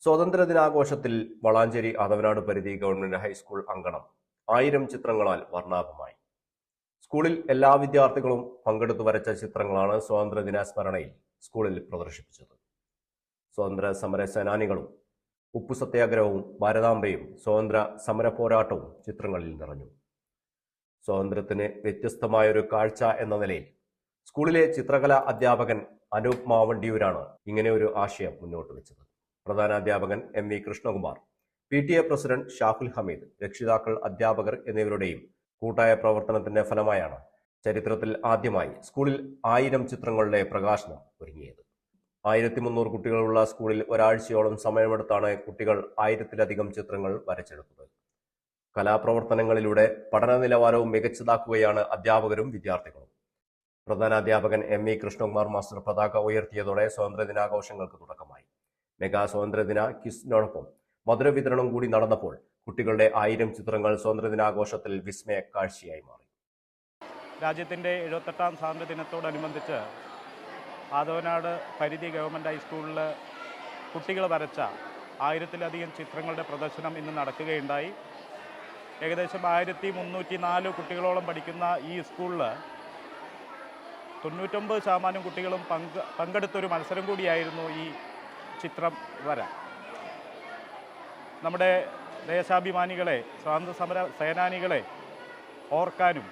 സ്വാതന്ത്ര്യദിനാഘോഷത്തിൽ വളാഞ്ചേരി ആദവനാട് പരിധി government high school അങ്കണം 1000 ചിത്രങ്ങളാൽ വർണ്ണാഭമായി. സ്കൂളിൽ എല്ലാ വിദ്യാർത്ഥികളും പങ്കെടുത്തു വരച്ച ചിത്രങ്ങളാണ് സ്വാതന്ത്ര്യദിന സ്മരണയിൽ സ്കൂളിൽ പ്രദർശിപ്പിച്ചത്. സ്വാതന്ത്ര്യ സമര സേനാനികളും ഉപ്പു സത്യാഗ്രഹവും ഭാരതാംബയും സ്വാതന്ത്ര്യ സമര പോരാട്ടവും ചിത്രങ്ങളിൽ നിറഞ്ഞു. സ്വാതന്ത്ര്യത്തിന് വ്യത്യസ്തമായൊരു കാഴ്ച എന്ന നിലയിൽ സ്കൂളിലെ ചിത്രകലാ അധ്യാപകൻ അനൂപ് മാവണ്ടിയൂരാണ് ഇങ്ങനെയൊരു ആശയം മുന്നോട്ട് വെച്ചത്. പ്രധാനാധ്യാപകൻ MV Krishnakumar, PTA president Shaful Hameed, രക്ഷിതാക്കൾ, അധ്യാപകർ എന്നിവരുടെയും കൂട്ടായ പ്രവർത്തനത്തിന്റെ ഫലമായാണ് ചരിത്രത്തിൽ ആദ്യമായി സ്കൂളിൽ 1000 ചിത്രങ്ങളുടെ പ്രകാശനം ഒരുങ്ങിയത്. 1300 കുട്ടികളുള്ള സ്കൂളിൽ ഒരാഴ്ചയോളം സമയമെടുത്താണ് കുട്ടികൾ 1000-ലധികം ചിത്രങ്ങൾ വരച്ചെടുത്തത്. കലാപ്രവർത്തനങ്ങളിലൂടെ പഠന നിലവാരവും മികച്ചതാക്കുകയാണ് അധ്യാപകരും വിദ്യാർത്ഥികളും. പ്രധാനാധ്യാപകൻ MV കൃഷ്ണകുമാർ മാസ്റ്റർ പതാക ഉയർത്തിയതോടെ സ്വാതന്ത്ര്യദിനാഘോഷങ്ങൾക്ക് തുടക്കമായി. മെഗാ സ്വാതന്ത്ര്യദിന ക്വിസിനോടൊപ്പം മധുര വിതരണം കൂടി നടന്നപ്പോൾ കുട്ടികളുടെ 1000 ചിത്രങ്ങൾ സ്വാതന്ത്ര്യദിനാഘോഷത്തിൽ വിസ്മയ കാഴ്ചയായി മാറി. രാജ്യത്തിൻ്റെ 78ാം സ്വാതന്ത്ര്യദിനത്തോടനുബന്ധിച്ച് ആദവനാട് പരിധി ഗവൺമെൻറ് ഹൈസ്കൂളിൽ കുട്ടികൾ വരച്ച 1000-ലധികം ചിത്രങ്ങളുടെ പ്രദർശനം ഇന്ന് നടക്കുകയുണ്ടായി. ഏകദേശം 1304 കുട്ടികളോളം പഠിക്കുന്ന ഈ സ്കൂളിൽ 99% കുട്ടികളും പങ്കെടുത്തൊരു മത്സരം കൂടിയായിരുന്നു ഈ ചിത്രം വര. നമ്മുടെ ദേശാഭിമാനികളെ, സ്വാതന്ത്ര്യ സമര സേനാനികളെ ഓർക്കാനും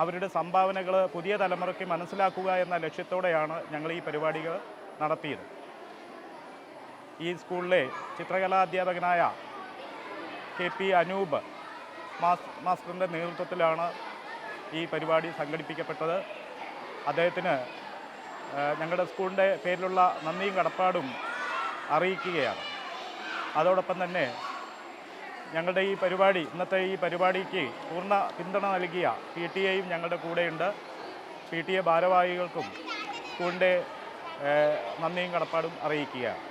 അവരുടെ സംഭാവനകൾ പുതിയ തലമുറയ്ക്ക് മനസ്സിലാക്കുക എന്ന ലക്ഷ്യത്തോടെയാണ് ഞങ്ങൾ ഈ പരിപാടികൾ നടത്തിയത്. ഈ സ്കൂളിലെ ചിത്രകലാധ്യാപകനായ KP അനൂപ് മാസ്റ്ററിൻ്റെ നേതൃത്വത്തിലാണ് ഈ പരിപാടി സംഘടിപ്പിക്കപ്പെട്ടത്. അദ്ദേഹത്തിന് ഞങ്ങളുടെ സ്കൂളിൻ്റെ പേരിലുള്ള നന്ദിയും കടപ്പാടും അറിയിക്കുകയാണ്. അതോടൊപ്പം തന്നെ ഞങ്ങളുടെ ഈ പരിപാടി, ഇന്നത്തെ ഈ പരിപാടിക്ക് പൂർണ്ണ പിന്തുണ നൽകിയ PTA ഞങ്ങളുടെ കൂടെയുണ്ട്. PTA ഭാരവാഹികൾക്കും സ്കൂളിൻ്റെ നന്ദിയും കടപ്പാടും അറിയിക്കുകയാണ്.